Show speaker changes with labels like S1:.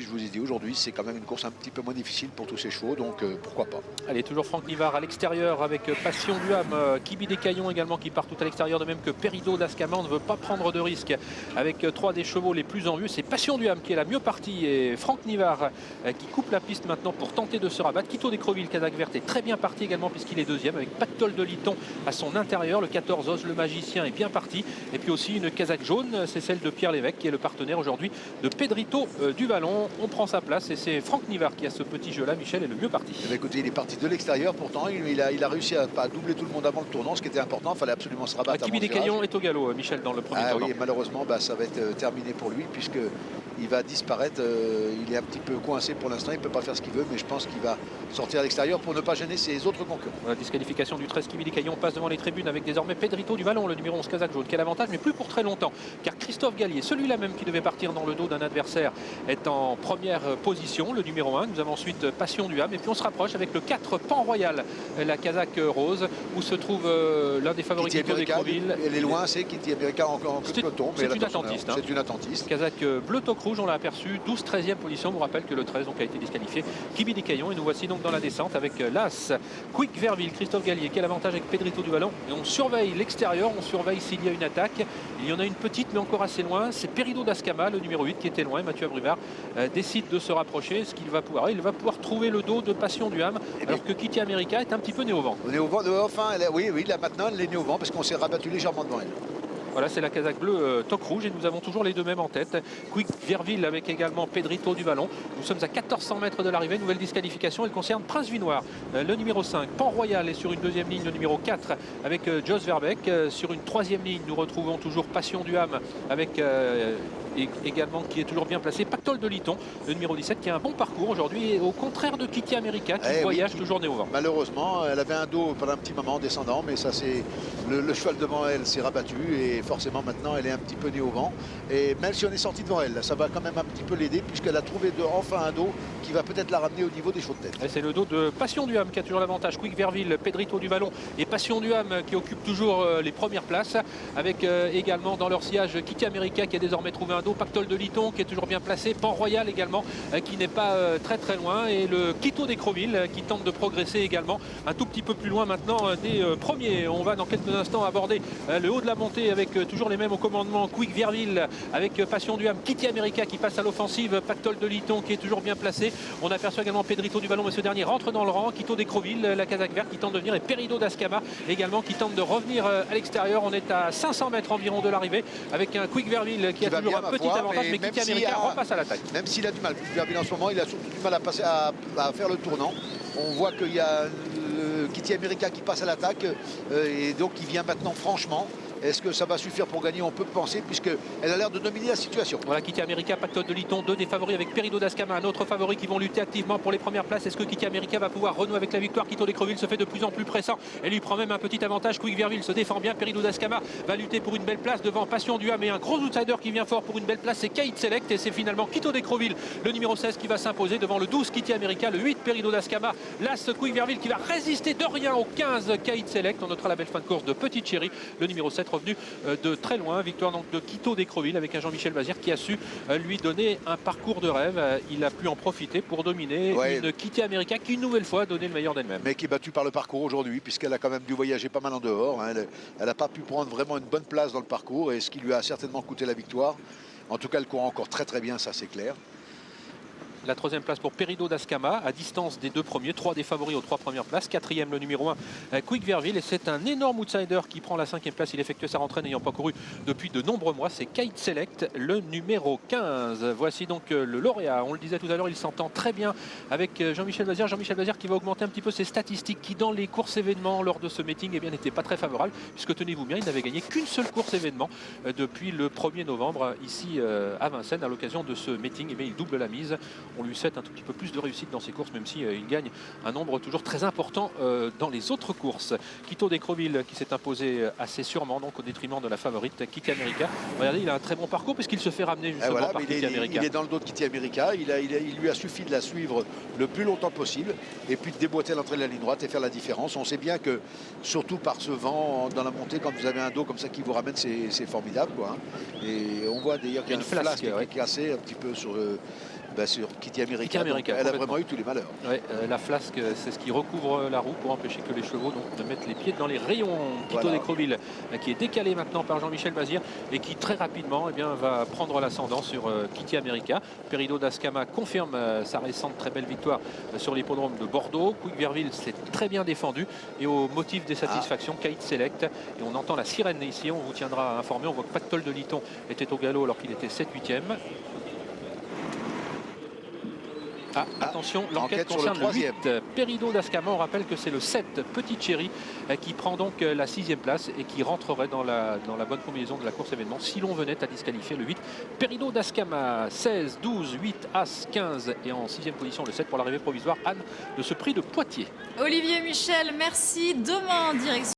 S1: je vous ai dit aujourd'hui, c'est quand même une course un petit peu moins difficile pour tous ces chevaux, donc pourquoi pas.
S2: Allez, toujours Franck Nivard à l'extérieur avec Passion du Ham, Kibi des Caillons également qui part tout à l'extérieur, de même que Perido d'Ascama. On ne veut pas prendre de risque avec trois des chevaux les plus en vue. C'est Passion du Ham qui est la mieux partie et Franck Nivard qui coupe la piste maintenant pour tenter de se rabattre. Quito d'Écreville, Kazakh Verte est très bien parti également puisqu'il est deuxième avec Pactole de Liton à son intérieur. Le 14 Os, le magicien, est bien parti. Et puis aussi une Kazakh jaune, c'est celle de Pierre Lévesque qui est le partenaire aujourd'hui de Pedrito du Vallon. On prend sa place et c'est Franck Nivard qui a ce petit jeu là. Michel est le mieux parti.
S1: Eh bien, écoutez, il est parti de l'extérieur, pourtant il a réussi à doubler tout le monde avant le tournant, ce qui était important. Il fallait absolument se rabattre.
S2: Kibi des Caillons est au galop, Michel, dans le premier tournant.
S1: Oui, malheureusement ça va être terminé pour lui puisque il va disparaître. Il est un petit peu coincé pour l'instant, il ne peut pas faire ce qu'il veut, mais je pense qu'il va sortir à l'extérieur pour ne pas gêner ses autres concurrents.
S2: La disqualification du 13 Kibi des Caillons passe devant les tribunes avec désormais Pedrito du Vallon, le numéro 11 Kazakh jaune. Quel avantage, mais plus pour très longtemps, car Christophe Gallier, celui-là même qui devait partir dans le dos d'un adversaire, est en première position, le numéro 1. Nous avons ensuite Passion du Ham et puis on se rapproche avec le 4 Pan Royal, la Kazakh rose, où se trouve l'un des favoris de d'Écreville.
S1: Elle est loin, c'est Kitty America en peloton.
S2: C'est une attentiste.
S1: C'est une attentiste.
S2: Kazakh bleu toque rouge, on l'a aperçu, 12-13e position. On vous rappelle que le 13 donc, a été disqualifié. Kibi des Caillons, et nous voici donc dans la descente avec l'As Quick Verville, Christophe Gallier. Quel avantage avec Pedrito du Vallon. Et on surveille l'extérieur, on surveille s'il y a une attaque. Il y en a une petite, mais encore assez loin. C'est Perido d'Ascama, le numéro 8, qui était loin. Mathieu Abrivard décide de se rapprocher. Ce qu'il va pouvoir, il va pouvoir trouver le dos de Passion du Ham, alors que Kitty America est un petit peu né au vent.
S1: Né au vent, enfin, oui, là maintenant elle est née au vent parce qu'on s'est rabattu légèrement devant elle.
S2: Voilà, c'est la Kazakh bleue toque rouge et nous avons toujours les deux mêmes en tête. Quick Verville avec également Pedrito du Vallon. Nous sommes à 1400 mètres de l'arrivée. Nouvelle disqualification, elle concerne Prince Vinoir, le numéro 5. Pan Royal est sur une deuxième ligne, le numéro 4 avec Jos Verbeek. Sur une troisième ligne, nous retrouvons toujours Passion du Ham avec également qui est toujours bien placé, Pactole de Liton, le numéro 17, qui a un bon parcours aujourd'hui, et au contraire de Kitty America qui voyage toujours né au vent.
S1: Malheureusement, elle avait un dos pendant un petit moment en descendant, mais ça c'est le cheval devant elle s'est rabattu et forcément maintenant elle est un petit peu née au vent. Et même si on est sorti devant elle, ça va quand même un petit peu l'aider puisqu'elle a trouvé enfin un dos qui va peut-être la ramener au niveau des chevaux de tête.
S2: C'est le dos de Passion du Ham qui a toujours l'avantage. Quick Verville, Pedrito du Vallon et Passion du Ham qui occupe toujours les premières places, avec également dans leur sillage Kitty America qui a désormais trouvé un dos, Pactole de Liton qui est toujours bien placé, Pan Royal également qui n'est pas très loin, et le Quito d'Écreville qui tente de progresser également un tout petit peu plus loin maintenant des premiers. On va dans quelques instants aborder le haut de la montée avec toujours les mêmes au commandement. Quick Verville avec Passion du Ham, Kitty America qui passe à l'offensive, Pactole de Liton qui est toujours bien placé. On aperçoit également Pedrito du Vallon, mais ce dernier rentre dans le rang. Quito d'Écreville, la Kazakh verte qui tente de venir, et Perido d'Ascama également qui tente de revenir à l'extérieur. On est à 500 mètres environ de l'arrivée avec un Quick Verville qui a toujours un petit avantage, mais Kitty America repasse à l'attaque.
S1: Même s'il a du mal, Quick Verville en ce moment, il a surtout du mal à passer à faire le tournant. On voit qu'il y a Kitty America qui passe à l'attaque et donc il vient maintenant franchement. Est-ce que ça va suffire pour gagner? On peut penser, puisqu'elle a l'air de dominer la situation.
S2: Voilà, Kitty America, Pactole de Liton, deux des favoris avec Perido d'Ascama, un autre favori qui vont lutter activement pour les premières places. Est-ce que Kitty America va pouvoir renouer avec la victoire? Quito d'Écreville se fait de plus en plus pressant. Elle lui prend même un petit avantage. Quick Verville se défend bien. Perido d'Ascama va lutter pour une belle place devant Passion du Ham, et un gros outsider qui vient fort pour une belle place, c'est Kate Select, et c'est finalement Quito d'Écreville, le numéro 16, qui va s'imposer devant le 12 Kitty America, le 8 Perido d'Ascama, l'As Quick Verville qui va résister de rien au 15 Kate Select. On notera la belle fin de course de Petite Chérie, le numéro 7 revenu de très loin. Victoire donc de Quito d'Écreville avec un Jean-Michel Bazir qui a su lui donner un parcours de rêve. Il a pu en profiter pour dominer une Kitty America qui une nouvelle fois a donné le meilleur d'elle-même.
S1: Mais qui est battue par le parcours aujourd'hui puisqu'elle a quand même dû voyager pas mal en dehors. Elle n'a pas pu prendre vraiment une bonne place dans le parcours, et ce qui lui a certainement coûté la victoire. En tout cas, elle court encore très bien, ça c'est clair.
S2: La troisième place pour Perido d'Ascama, à distance des deux premiers, trois des favoris aux trois premières places. Quatrième, le numéro 1, Quick Verville. Et c'est un énorme outsider qui prend la cinquième place. Il effectue sa rentrée n'ayant pas couru depuis de nombreux mois. C'est Kate Select, le numéro 15. Voici donc le lauréat. On le disait tout à l'heure, il s'entend très bien avec Jean-Michel Bazir. Jean-Michel Bazir qui va augmenter un petit peu ses statistiques, qui dans les courses événements lors de ce meeting n'était pas très favorable, puisque tenez-vous bien, il n'avait gagné qu'une seule course événement depuis le 1er novembre ici à Vincennes. À l'occasion de ce meeting, il double la mise. On lui souhaite un tout petit peu plus de réussite dans ses courses, même si il gagne un nombre toujours très important dans les autres courses. Quito d'Écreville qui s'est imposé assez sûrement, donc au détriment de la favorite Kitty America. Regardez, il a un très bon parcours puisqu'il se fait ramener justement par Kitty America.
S1: Il est dans le dos de Kitty America. Il lui a suffi de la suivre le plus longtemps possible et puis de déboîter à l'entrée de la ligne droite et faire la différence. On sait bien que, surtout par ce vent dans la montée, quand vous avez un dos comme ça qui vous ramène, c'est formidable, quoi. Et on voit d'ailleurs qu'il y a une flasque qui est cassée un petit peu Sur Kitty America.
S2: Kitty America,
S1: Elle a vraiment eu tous les malheurs.
S2: Ouais, la flasque, c'est ce qui recouvre la roue pour empêcher que les chevaux ne mettent les pieds dans les rayons. Quito d'Écreville qui est décalé maintenant par Jean-Michel Bazir et qui très rapidement va prendre l'ascendant sur Kitty America. Peridot d'Ascama confirme sa récente très belle victoire sur l'hippodrome de Bordeaux. Quick-Verville s'est très bien défendu et au motif des satisfactions, Kite Select. Et on entend la sirène ici, on vous tiendra informé. On voit que Pactol de Liton était au galop alors qu'il était 7-8e. Attention, l'enquête concerne le 8, Peridot d'Ascama. On rappelle que c'est le 7, Petit Chéri, qui prend donc la 6e place et qui rentrerait dans la bonne combinaison de la course événement si l'on venait à disqualifier le 8. Peridot d'Ascama, 16, 12, 8, As, 15 et en 6e position le 7 pour l'arrivée provisoire, Anne, de ce prix de Poitiers.
S3: Olivier Michel, merci. Demain, direction